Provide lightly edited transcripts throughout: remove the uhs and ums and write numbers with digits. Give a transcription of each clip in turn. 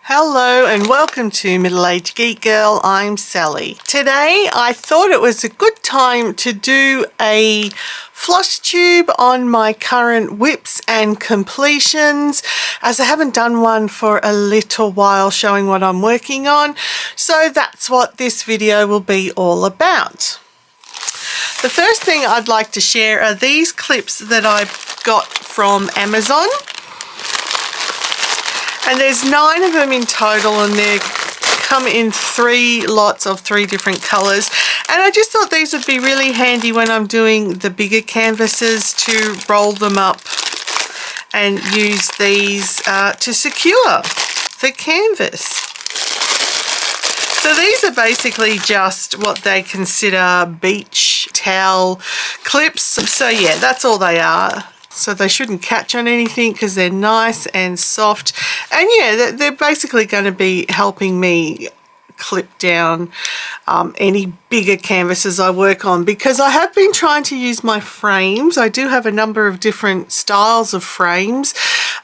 Hello and welcome to Middle-Aged Geek Girl. I'm Sally. Today I thought it was a good time to do a floss tube on my current whips and completions, as I haven't done one for a little while, showing what I'm working on. So that's what this video will be all about. The first thing I'd like to share are these clips that I got from Amazon. And there's 9 of them in total, and they come in 3 lots of 3 different colours. And I just thought these would be really handy when I'm doing the bigger canvases, to roll them up and use these to secure the canvas. So these are basically just what they consider beach towel clips. So yeah, that's all they are. So they shouldn't catch on anything because they're nice and soft. And yeah, they're basically going to be helping me clip down any bigger canvases I work on, because I have been trying to use my frames. I do have a number of different styles of frames,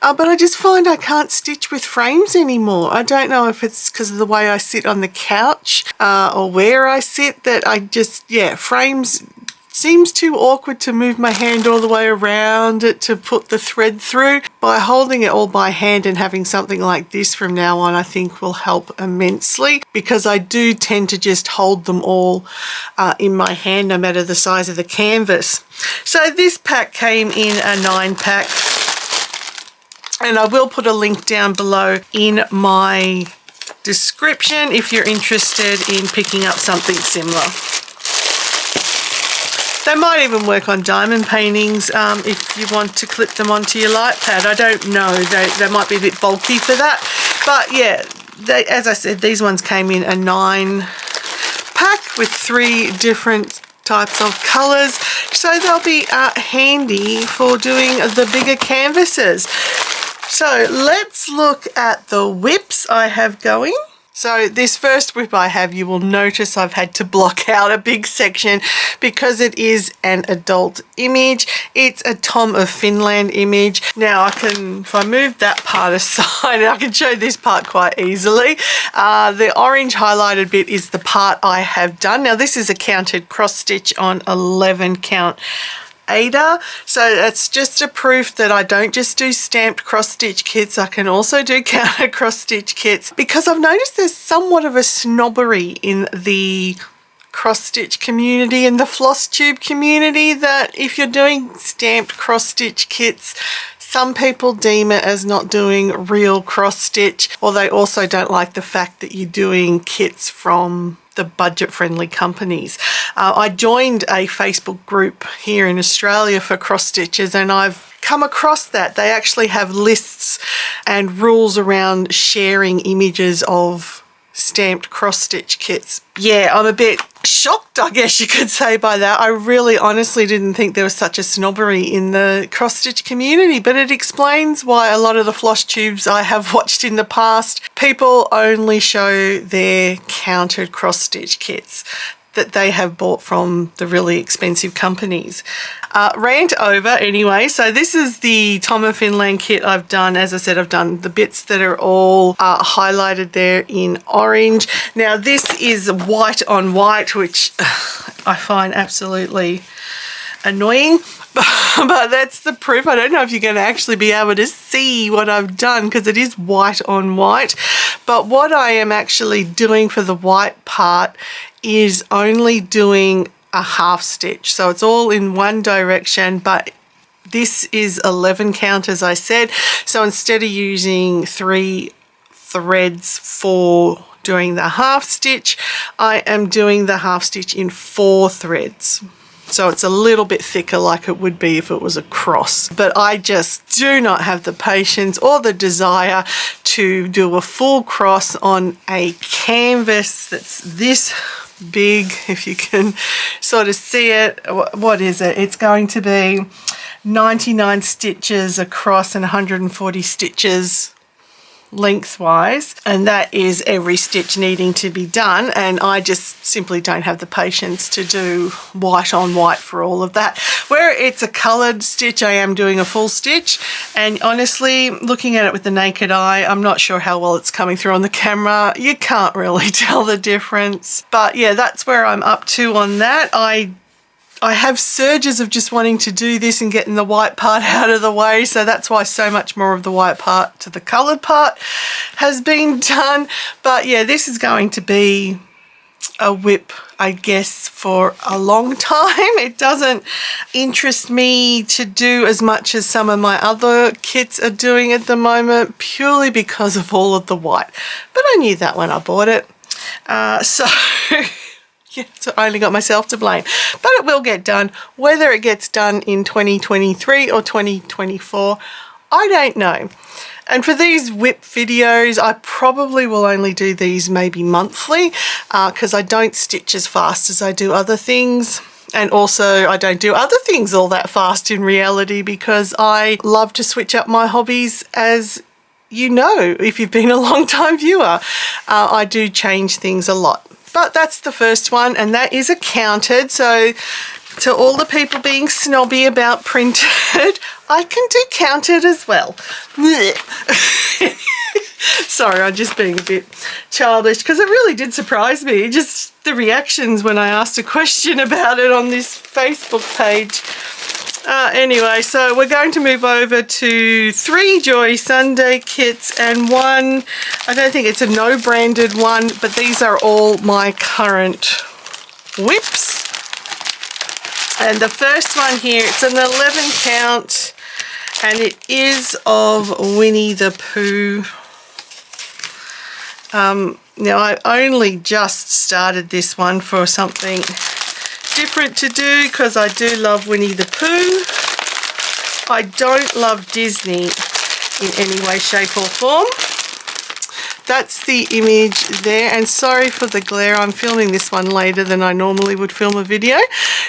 but I just find I can't stitch with frames anymore. I don't know if it's because of the way I sit on the couch or where I sit, that I just, yeah, frames seems too awkward to move my hand all the way around it to put the thread through. By holding it all by hand and having something like this from now on, I think will help immensely, because I do tend to just hold them all in my hand, no matter the size of the canvas. So this pack came in a 9-pack, and I will put a link down below in my description if you're interested in picking up something similar. They might even work on diamond paintings if you want to clip them onto your light pad. I don't know, they might be a bit bulky for that. But yeah, as I said, these ones came in a 9-pack with 3 different types of colours. So they'll be handy for doing the bigger canvases. So let's look at the whips I have going. So this first whip I have, you will notice I've had to block out a big section because it is an adult image. It's a Tom of Finland image. Now I can, if I move that part aside, I can show this part quite easily. The orange highlighted bit is the part I have done. Now this is a counted cross stitch on 11 count Ada, so that's just a proof that I don't just do stamped cross stitch kits, I can also do counted cross stitch kits, because I've noticed there's somewhat of a snobbery in the cross stitch community and the floss tube community, that if you're doing stamped cross stitch kits, some people deem it as not doing real cross stitch, or they also don't like the fact that you're doing kits from the budget-friendly companies. I joined a Facebook group here in Australia for cross stitches, and I've come across that they actually have lists and rules around sharing images of stamped cross stitch kits. Yeah, I'm a bit shocked, I guess you could say, by that. I really honestly didn't think there was such a snobbery in the cross stitch community, but it explains why a lot of the floss tubes I have watched in the past, people only show their counted cross stitch kits that they have bought from the really expensive companies. Rant over anyway. So this is the Tom of Finland kit I've done. As I said, I've done the bits that are all highlighted there in orange. Now this is white on white, which I find absolutely annoying. But that's the proof. I don't know if you're going to actually be able to see what I've done, because it is white on white. But what I am actually doing for the white part is only doing a half stitch. So it's all in one direction, but this is 11 count, as I said. So instead of using 3 threads for doing the half stitch, I am doing the half stitch in 4 threads. So it's a little bit thicker, like it would be if it was a cross. But I just do not have the patience or the desire to do a full cross on a canvas that's this big, if you can sort of see it. What is it? It's going to be 99 stitches across and 140 stitches lengthwise, and that is every stitch needing to be done, and I just simply don't have the patience to do white on white for all of that. Where it's a colored stitch, I am doing a full stitch, and honestly, looking at it with the naked eye, I'm not sure how well it's coming through on the camera. You can't really tell the difference, but yeah, that's where I'm up to on that. I have surges of just wanting to do this and getting the white part out of the way, so that's why so much more of the white part to the coloured part has been done. But yeah, this is going to be a whip, I guess, for a long time. It doesn't interest me to do as much as some of my other kits are doing at the moment, purely because of all of the white. But I knew that when I bought it. So I only got myself to blame, but it will get done. Whether it gets done in 2023 or 2024, I don't know. And for these whip videos, I probably will only do these maybe monthly, because I don't stitch as fast as I do other things. And also I don't do other things all that fast in reality, because I love to switch up my hobbies, as you know, if you've been a long time viewer. I do change things a lot. But that's the first one, and that is a counted. So to all the people being snobby about printed, I can do counted as well. Sorry, I'm just being a bit childish, because it really did surprise me. Just the reactions when I asked a question about it on this Facebook page. Anyway, so we're going to move over to 3 Joy Sunday kits and one, I don't think it's a no branded one, but these are all my current whips. And the first one here, it's an 11 count, and it is of Winnie the Pooh. Now I only just started this one for something different to do, because I do love Winnie the Pooh. I don't love Disney in any way, shape or form. That's the image there, and sorry for the glare. I'm filming this one later than I normally would film a video,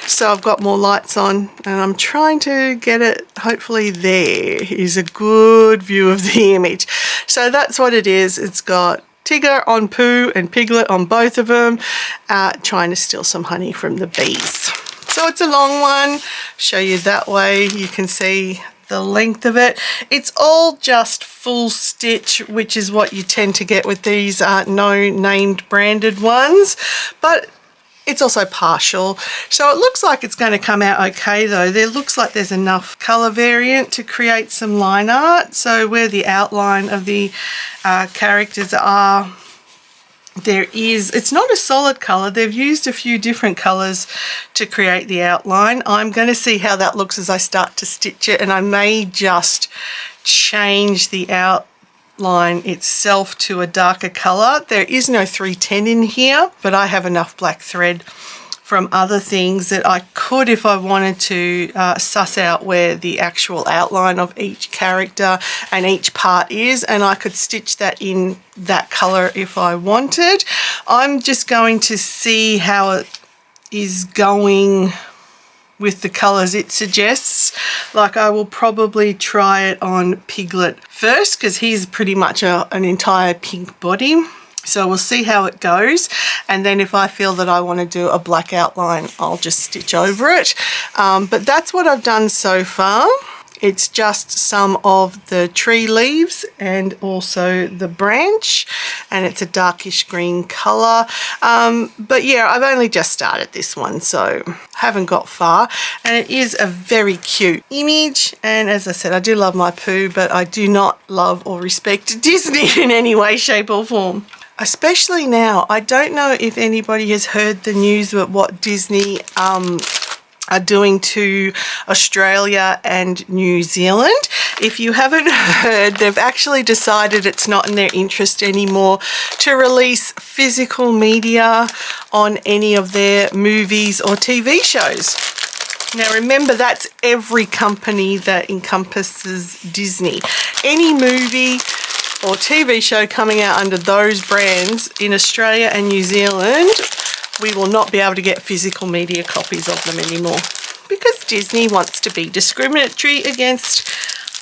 so I've got more lights on and I'm trying to get it. Hopefully there is a good view of the image. So that's what it is. It's got Tigger on Pooh and Piglet on both of them, trying to steal some honey from the bees. So it's a long one. Show you that way. You can see the length of it. It's all just full stitch, which is what you tend to get with these no named branded ones, but it's also partial. So it looks like it's going to come out okay though. There looks like there's enough colour variant to create some line art. So where the outline of the characters are, it's not a solid colour. They've used a few different colours to create the outline. I'm going to see how that looks as I start to stitch it, and I may just change the outline itself to a darker colour. There is no 310 in here, but I have enough black thread from other things that I could, if I wanted to, suss out where the actual outline of each character and each part is, and I could stitch that in that colour if I wanted. I'm just going to see how it is going with the colours it suggests. Like, I will probably try it on Piglet first, because he's pretty much an entire pink body. So we'll see how it goes, and then if I feel that I want to do a black outline, I'll just stitch over it. But that's what I've done so far. It's just some of the tree leaves and also the branch, and it's a darkish green colour. But yeah, I've only just started this one, so haven't got far, and it is a very cute image. And as I said, I do love my Pooh, but I do not love or respect Disney in any way, shape or form. Especially now, I don't know if anybody has heard the news about what Disney are doing to Australia and New Zealand. If you haven't heard, they've actually decided it's not in their interest anymore to release physical media on any of their movies or TV shows. Now remember, that's every company that encompasses Disney. Any movie or TV show coming out under those brands in Australia and New Zealand, we will not be able to get physical media copies of them anymore, because Disney wants to be discriminatory against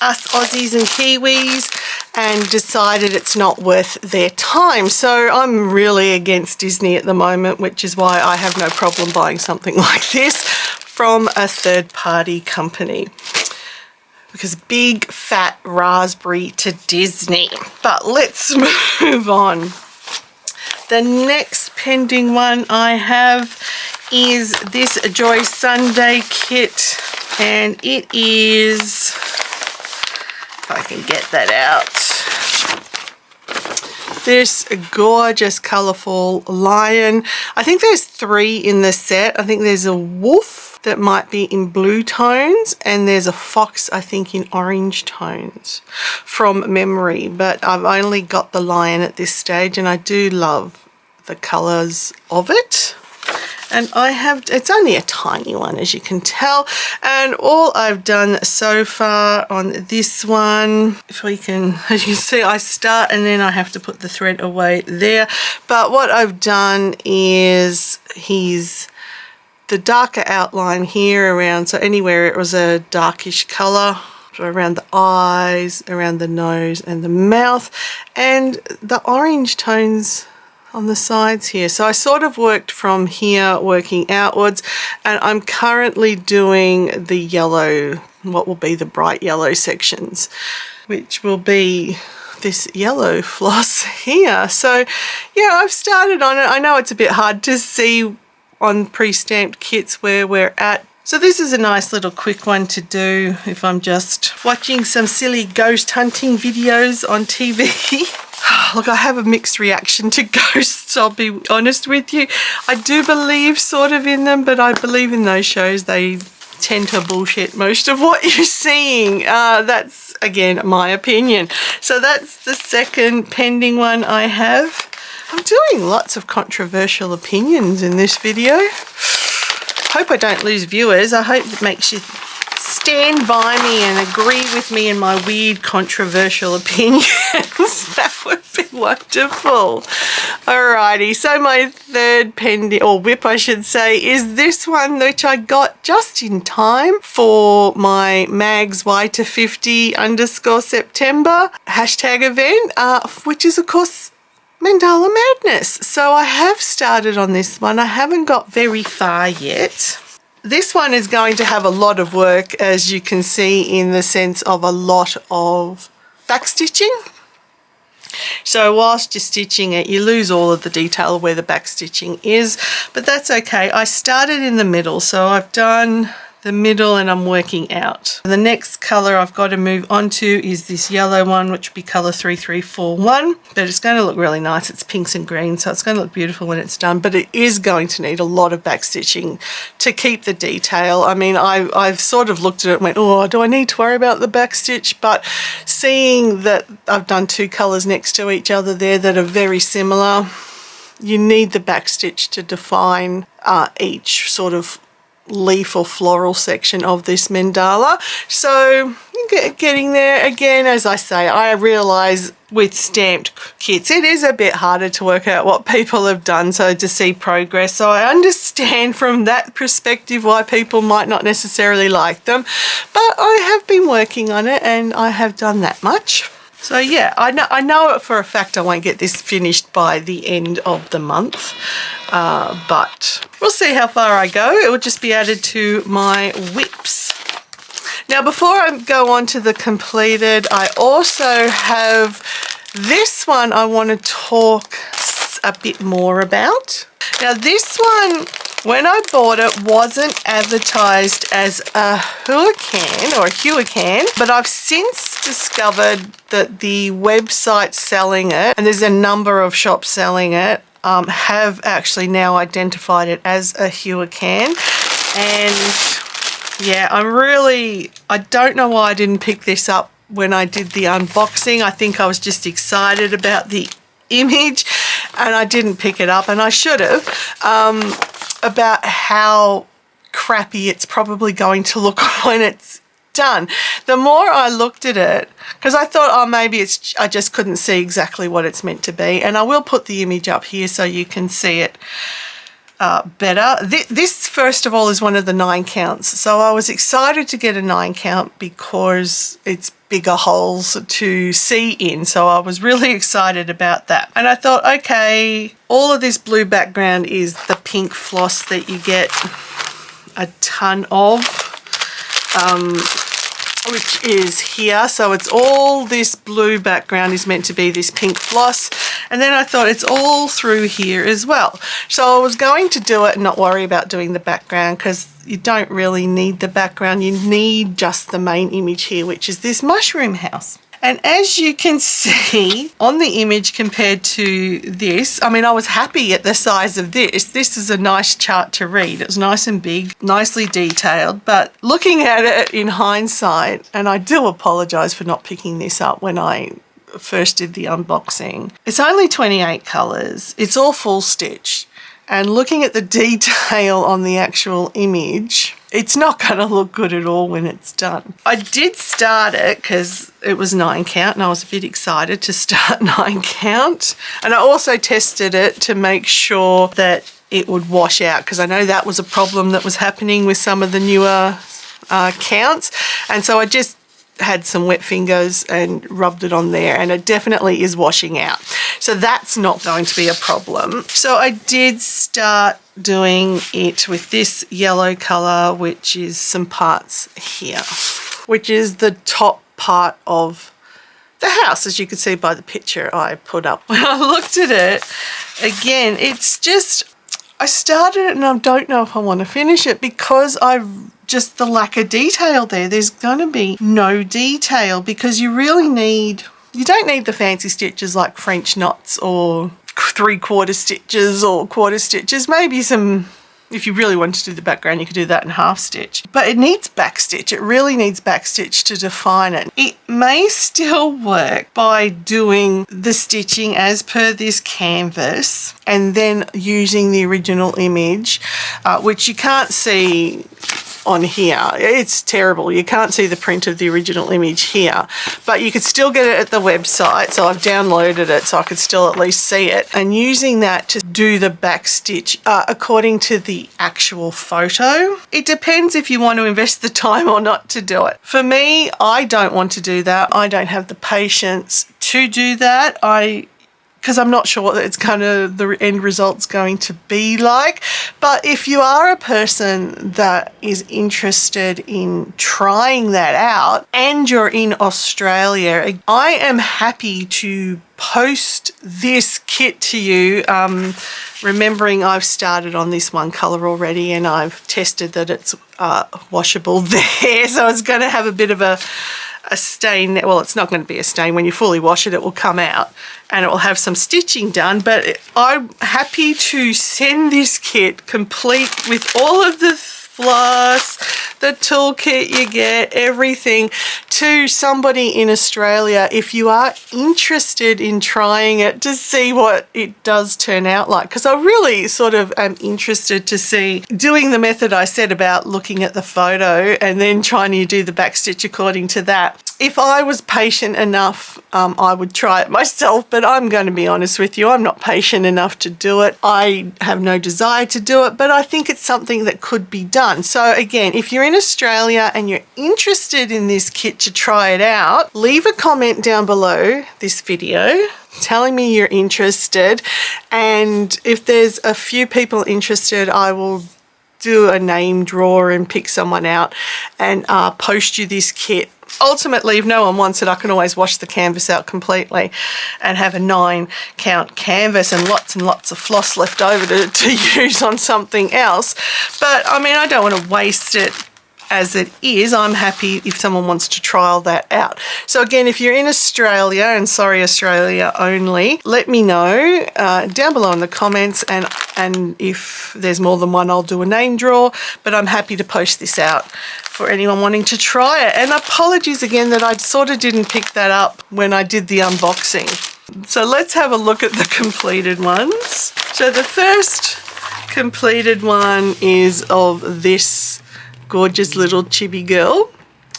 us Aussies and Kiwis and decided it's not worth their time. So I'm really against Disney at the moment, which is why I have no problem buying something like this from a third-party company. Because big fat raspberry to Disney. But let's move on. The next pending one I have is this Joy Sunday kit, and it is, if I can get that out, this gorgeous colourful lion. I think there's 3 in the set. I think there's a wolf that might be in blue tones, and there's a fox, I think, in orange tones from memory, but I've only got the lion at this stage, and I do love the colours of it. And I have, it's only a tiny one, as you can tell, and all I've done so far on this one, if we can, as you can see, I start and then I have to put the thread away there, but what I've done is the darker outline here around, so anywhere it was a darkish colour, so around the eyes, around the nose and the mouth, and the orange tones on the sides here. So I sort of worked from here working outwards, and I'm currently doing the yellow, what will be the bright yellow sections, which will be this yellow floss here. So yeah, I've started on it. I know it's a bit hard to see on pre-stamped kits where we're at. So this is a nice little quick one to do if I'm just watching some silly ghost hunting videos on TV. Look, I have a mixed reaction to ghosts, I'll be honest with you. I do believe sort of in them, but I believe in those shows they tend to bullshit most of what you're seeing. That's, again, my opinion. So that's the second pending one I have. I'm doing lots of controversial opinions in this video. Hope I don't lose viewers. I hope it makes you stand by me and agree with me in my weird controversial opinions. That would be wonderful. Alrighty, so my third pending, or whip I should say, is this one, which I got just in time for my M.A.G.G Y to50_September hashtag event, which is of course Mandala Madness. So I have started on this one. I haven't got very far yet. This one is going to have a lot of work, as you can see, in the sense of a lot of backstitching. So whilst you're stitching it, you lose all of the detail of where the backstitching is, but that's okay. I started in the middle, so I've done the middle and I'm working out. The next colour I've got to move on to is this yellow one, which will be colour 3341, but it's going to look really nice. It's pinks and greens, so it's going to look beautiful when it's done, but it is going to need a lot of backstitching to keep the detail. I mean, I've sort of looked at it and went, oh, do I need to worry about the backstitch? But seeing that I've done 2 colours next to each other there that are very similar, you need the backstitch to define each sort of leaf or floral section of this mandala. So getting there. Again, as I say, I realize with stamped kits it is a bit harder to work out what people have done, so to see progress. So I understand from that perspective why people might not necessarily like them, but I have been working on it and I have done that much. So yeah, I know for a fact I won't get this finished by the end of the month, but we'll see how far I go. It will just be added to my whips. Now, before I go on to the completed, I also have this one I want to talk a bit more about. Now, this one, when I bought it, wasn't advertised as a hurricane or a hurricane, but I've since discovered that the website selling it, and there's a number of shops selling it, have actually now identified it as a hurricane. And yeah, I don't know why I didn't pick this up when I did the unboxing. I think I was just excited about the image and I didn't pick it up, and I should have, about how crappy it's probably going to look when it's done. The more I looked at it, because I thought, oh, maybe I just couldn't see exactly what it's meant to be, and I will put the image up here so you can see it better. This, first of all, is one of the 9 counts, so I was excited to get a 9 count because it's bigger holes to see in, so I was really excited about that. And I thought, okay, all of this blue background is the pink floss that you get a ton of, which is here. So it's all this blue background is meant to be this pink floss, and then I thought it's all through here as well. So I was going to do it and not worry about doing the background, because you don't really need the background. You need just the main image here, which is this mushroom house. And as you can see on the image compared to this, I mean, I was happy at the size of this. This is a nice chart to read. It was nice and big, nicely detailed, but looking at it in hindsight, and I do apologize for not picking this up when I first did the unboxing, it's only 28 colors. It's all full stitch. And looking at the detail on the actual image, it's not going to look good at all when it's done. I did start it because it was 9 count and I was a bit excited to start 9 count. And I also tested it to make sure that it would wash out, because I know that was a problem that was happening with some of the newer counts. And so I just had some wet fingers and rubbed it on there, and it definitely is washing out. So that's not going to be a problem. So I did start doing it with this yellow color, which is some parts here, which is the top part of the house, as you can see by the picture I put up. When I looked at it, again, it's just, I started it and I don't know if I want to finish it, because just the lack of detail there. There's going to be no detail, because you don't need the fancy stitches like French knots or 3/4 stitches or quarter stitches. Maybe some, if you really wanted to do the background, you could do that in half stitch. But it needs back stitch. It really needs back stitch to define it. It may still work by doing the stitching as per this canvas and then using the original image, which you can't see on here. It's terrible. You can't see the print of the original image here, but you could still get it at the website. So I've downloaded it so I could still at least see it, and using that to do the back stitch according to the actual photo. It depends if you want to invest the time or not to do it. For me, I don't want to do that. I don't have the patience to do that. Because I'm not sure what the end result's going to be like. But if you are a person that is interested in trying that out and you're in Australia, I am happy to post this kit to you. Remembering I've started on this one color already and I've tested that it's washable there. So it's going to have a bit of a stain. Well, it's not going to be a stain. When you fully wash it, it will come out and it will have some stitching done. But I'm happy to send this kit complete with all of the floss, the toolkit you get, everything, to somebody in Australia if you are interested in trying it, to see what it does turn out like. Because I really sort of am interested to see, doing the method I said about looking at the photo and then trying to do the back stitch according to that. If I was patient enough, I would try it myself, but I'm going to be honest with you, I'm not patient enough to do it. I have no desire to do it, but I think it's something that could be done. So again, if you're in Australia and you're interested in this kit to try it out, leave a comment down below this video telling me you're interested, and if there's a few people interested, I will do a name draw and pick someone out and post you this kit. Ultimately, if no one wants it, I can always wash the canvas out completely and have a 9 count canvas and lots of floss left over to use on something else. But I mean, I don't want to waste it as it is. I'm happy if someone wants to trial that out. So again, if you're in Australia, and sorry, Australia only, let me know down below in the comments, and if there's more than one, I'll do a name draw, but I'm happy to post this out for anyone wanting to try it. And apologies again that I sort of didn't pick that up when I did the unboxing. So let's have a look at the completed ones. So the first completed one is of this gorgeous little chibi girl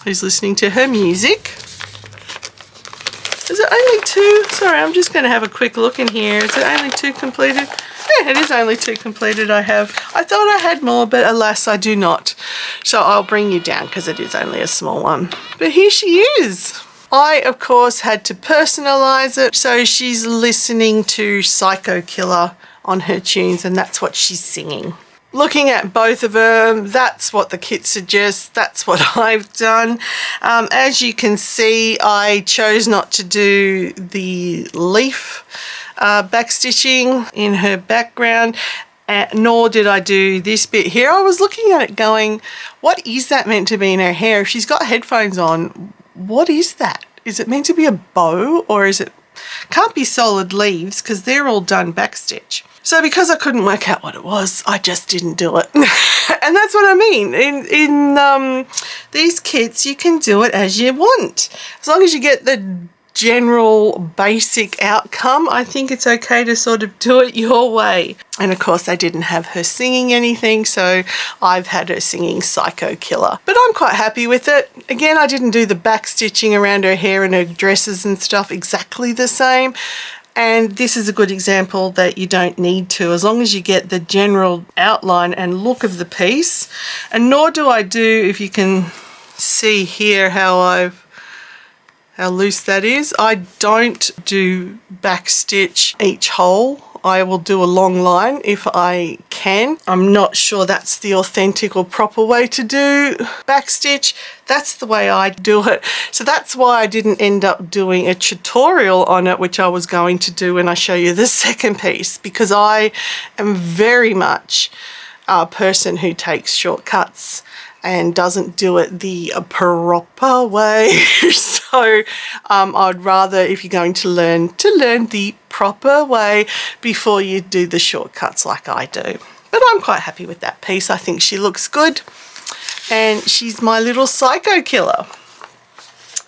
who's listening to her music. Is it only 2? Sorry, I'm just going to have a quick look in here. Is it only 2 completed? Yeah, it is only 2 completed I have. I thought I had more, but alas, I do not. So I'll bring you down because it is only a small one. But here she is. I, of course, had to personalize it, so she's listening to Psycho Killer on her tunes, and that's what she's singing. Looking at both of them, that's what the kit suggests. That's what I've done. As you can see, I chose not to do the leaf backstitching in her background, nor did I do this bit here. I was looking at it going, what is that meant to be in her hair? If she's got headphones on, what is that? Is it meant to be a bow, or is it? Can't be solid leaves because they're all done backstitch. So because I couldn't work out what it was, I just didn't do it. And that's what I mean. In these kits, you can do it as you want. As long as you get the general basic outcome, I think it's okay to sort of do it your way. And of course I didn't have her singing anything, so I've had her singing Psycho Killer. But I'm quite happy with it. Again, I didn't do the back stitching around her hair and her dresses and stuff exactly the same. And this is a good example that you don't need to, as long as you get the general outline and look of the piece. And nor do I do, if you can see here how loose that is, I don't do backstitch each hole. I will do a long line if I can. I'm not sure that's the authentic or proper way to do backstitch. That's the way I do it. So that's why I didn't end up doing a tutorial on it, which I was going to do when I show you the second piece, because I am very much a person who takes shortcuts and doesn't do it the proper way. So I'd rather, if you're going to learn the proper way before you do the shortcuts like I do. But I'm quite happy with that piece. I think she looks good, and she's my little Psycho Killer.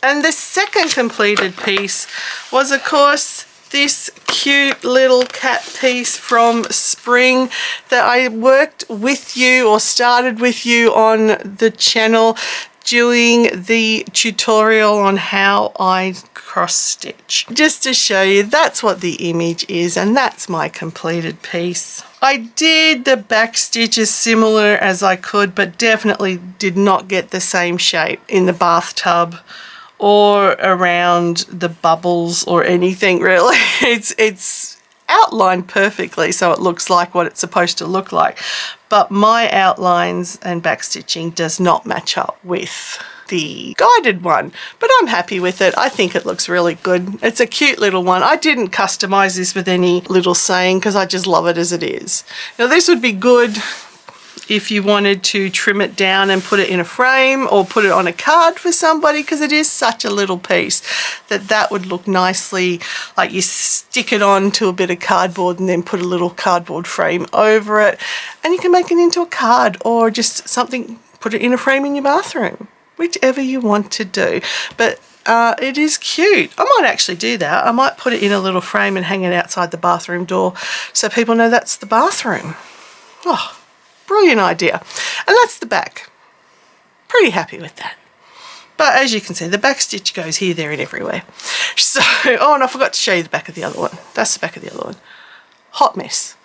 And the second completed piece was, of course, this cute little cat piece from spring that I worked with you, or started with you on the channel, doing the tutorial on how I cross stitch. Just to show you, that's what the image is, and that's my completed piece. I did the back stitch as similar as I could, but definitely did not get the same shape in the bathtub or around the bubbles or anything really. It's outlined perfectly so it looks like what it's supposed to look like, but my outlines and backstitching does not match up with the guided one, but I'm happy with it. I think it looks really good. It's a cute little one. I didn't customize this with any little saying because I just love it as it is. Now this would be good if you wanted to trim it down and put it in a frame or put it on a card for somebody, because it is such a little piece that would look nicely, like you stick it on to a bit of cardboard and then put a little cardboard frame over it, and you can make it into a card or just something, put it in a frame in your bathroom, whichever you want to do. But it is cute. I might actually do that. I might put it in a little frame and hang it outside the bathroom door so people know that's the bathroom. Oh, brilliant idea. And that's the back. Pretty happy with that. But as you can see, the back stitch goes here, there and everywhere. So, oh, and I forgot to show you the back of the other one. That's the back of the other one. Hot mess.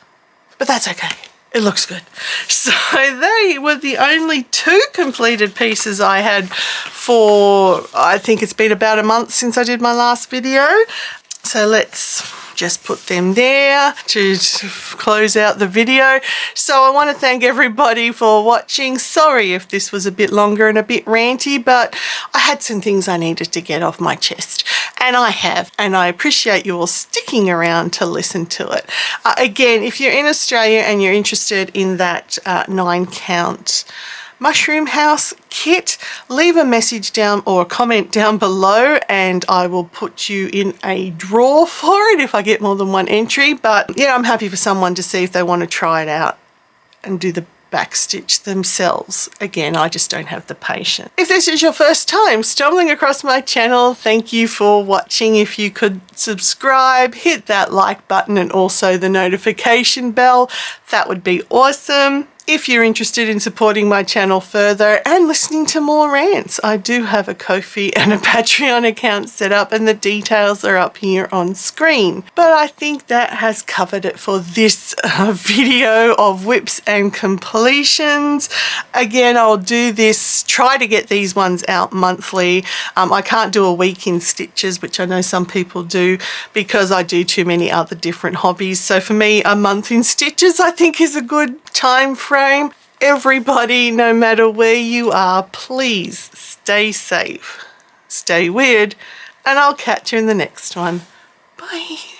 But that's okay. It looks good. So they were the only two completed pieces I had for, I think it's been about a month since I did my last video. So let's just put them there to close out the video. So I want to thank everybody for watching. Sorry if this was a bit longer and a bit ranty, but I had some things I needed to get off my chest, and I have, and I appreciate you all sticking around to listen to it. Again, if you're in Australia and you're interested in that 9-count mushroom house kit, leave a message down or a comment down below and I will put you in a draw for it if I get more than one entry. But yeah, I'm happy for someone to see if they want to try it out and do the backstitch themselves. Again, I just don't have the patience. If this is your first time stumbling across my channel, thank you for watching. If you could subscribe, hit that like button and also the notification bell, that would be awesome. If you're interested in supporting my channel further and listening to more rants, I do have a Ko-fi and a Patreon account set up, and the details are up here on screen. But I think that has covered it for this video of WIPs and completions. Again, I'll do this, try to get these ones out monthly. I can't do a week in stitches, which I know some people do, because I do too many other different hobbies. So for me, a month in stitches I think is a good time frame. Everybody, no matter where you are, please stay safe, stay weird, and I'll catch you in the next one. Bye.